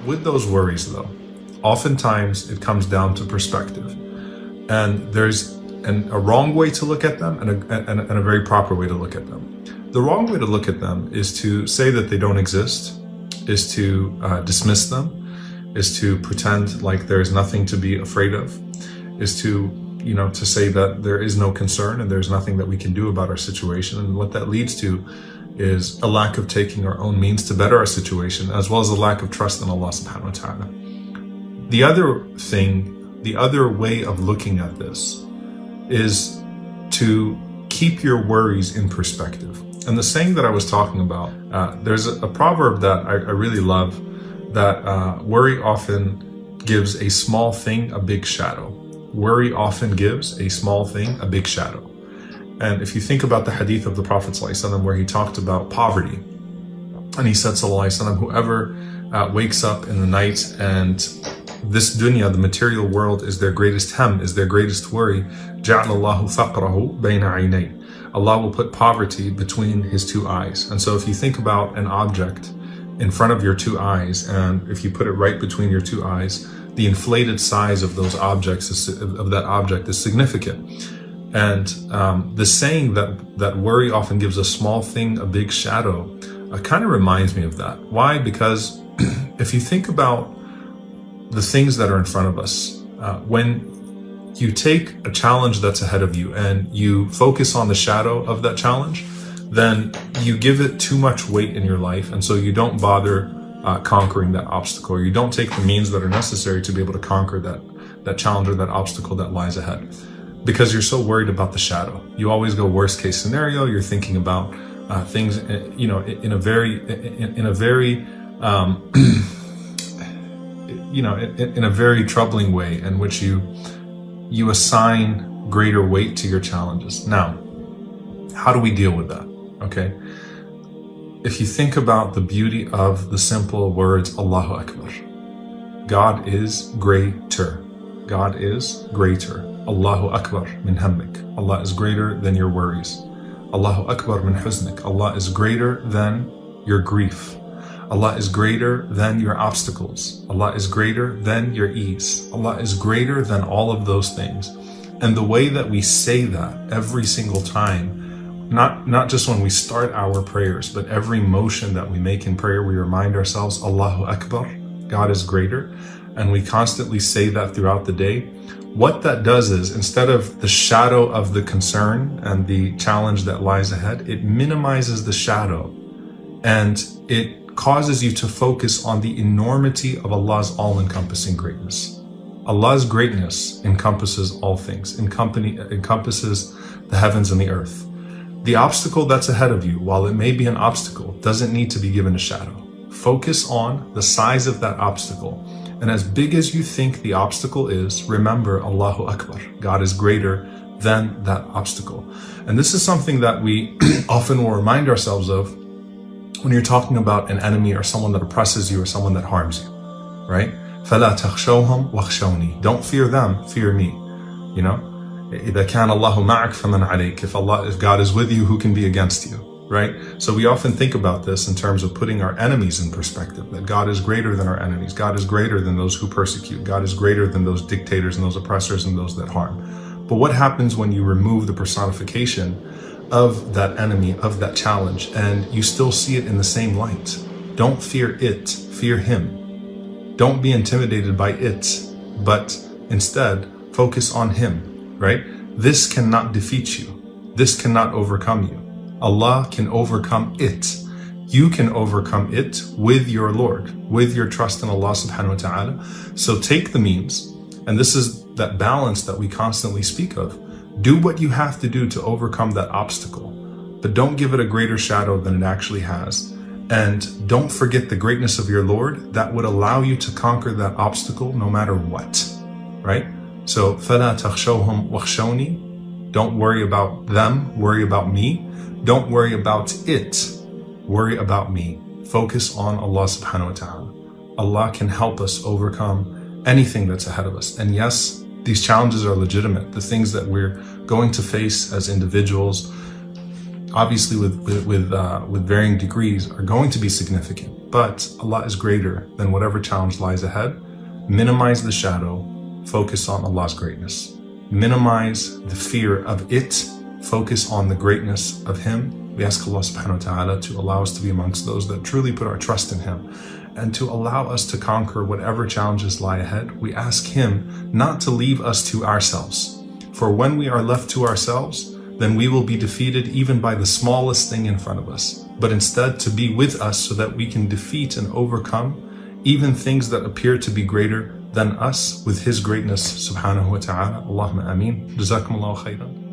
With those worries though, oftentimes it comes down to perspective. And there's a wrong way to look at them and a very proper way to look at them. The wrong way to look at them is to say that they don't exist, is to dismiss them, is to pretend like there's nothing to be afraid of, is to say that there is no concern and there's nothing that we can do about our situation. And what that leads to is a lack of taking our own means to better our situation, as well as a lack of trust in Allah subhanahu wa ta'ala. The other way of looking at this is to keep your worries in perspective. And the saying that I was talking about, there's a proverb that I really love, that worry often gives a small thing a big shadow. Worry often gives a small thing a big shadow. And if you think about the hadith of the Prophet ﷺ, where he talked about poverty, and he said, ﷺ, whoever wakes up in the night and this dunya, the material world, is their greatest hem, is their greatest worry, جَعْلَ اللَّهُ فَقْرَهُ بَيْنَ عَيْنَيْهِ. Allah will put poverty between his two eyes. And so if you think about an object in front of your two eyes, and if you put it right between your two eyes, the inflated size of those objects of that object is significant. And the saying that worry often gives a small thing a big shadow kind of reminds me of that. Why? Because if you think about the things that are in front of us, when you take a challenge that's ahead of you and you focus on the shadow of that challenge, then you give it too much weight in your life, and so you don't bother conquering that obstacle, or you don't take the means that are necessary to be able to conquer that challenge or that obstacle that lies ahead, because you're so worried about the shadow. You always go worst case scenario. You're thinking about things, in a very in a very troubling way, in which you assign greater weight to your challenges. Now, how do we deal with that? Okay. If you think about the beauty of the simple words, Allahu Akbar, God is greater. God is greater. Allahu Akbar min hammik. Allah is greater than your worries. Allahu Akbar min huznik. Allah is greater than your grief. Allah is greater than your obstacles. Allah is greater than your ease. Allah is greater than all of those things. And the way that we say that every single time, not just when we start our prayers, but every motion that we make in prayer, we remind ourselves, Allahu Akbar, God is greater. And we constantly say that throughout the day. What that does is, instead of the shadow of the concern and the challenge that lies ahead, it minimizes the shadow, and it causes you to focus on the enormity of Allah's all-encompassing greatness. Allah's greatness encompasses all things, encompasses the heavens and the earth. The obstacle that's ahead of you, while it may be an obstacle, doesn't need to be given a shadow. Focus on the size of that obstacle. And as big as you think the obstacle is, remember Allahu Akbar. God is greater than that obstacle. And this is something that we often will remind ourselves of when you're talking about an enemy or someone that oppresses you or someone that harms you, right? فَلَا تَخْشَوْهُمْ وَخْشَوْنِي. Don't fear them, fear me. إِذَا كَانَ اللَّهُ مَعَكَ فَمَنْ عَلَيْكَ. If God is with you, who can be against you, right? So we often think about this in terms of putting our enemies in perspective, that God is greater than our enemies. God is greater than those who persecute. God is greater than those dictators and those oppressors and those that harm. But what happens when you remove the personification of that enemy, of that challenge, and you still see it in the same light? Don't fear it, fear him. Don't be intimidated by it, but instead focus on him, right? This cannot defeat you. This cannot overcome you. Allah can overcome it. You can overcome it with your Lord, with your trust in Allah subhanahu wa ta'ala. So take the means, and this is that balance that we constantly speak of. Do what you have to do to overcome that obstacle, but don't give it a greater shadow than it actually has. And don't forget the greatness of your Lord that would allow you to conquer that obstacle no matter what, right? So, فَلَا تَخْشَوْهُمْ وَخْشَوْنِي. Don't worry about them, worry about me. Don't worry about it, worry about me. Focus on Allah subhanahu wa ta'ala. Allah can help us overcome anything that's ahead of us. And yes, these challenges are legitimate. The things that we're going to face as individuals, obviously with varying degrees, are going to be significant. But Allah is greater than whatever challenge lies ahead. Minimize the shadow, focus on Allah's greatness. Minimize the fear of it, focus on the greatness of Him. We ask Allah subhanahu wa ta'ala to allow us to be amongst those that truly put our trust in Him, and to allow us to conquer whatever challenges lie ahead. We ask Him not to leave us to ourselves. For when we are left to ourselves, then we will be defeated even by the smallest thing in front of us. But instead to be with us so that we can defeat and overcome even things that appear to be greater than us with His greatness subhanahu wa ta'ala. Allahumma ameen. Jazakumullahu khairan.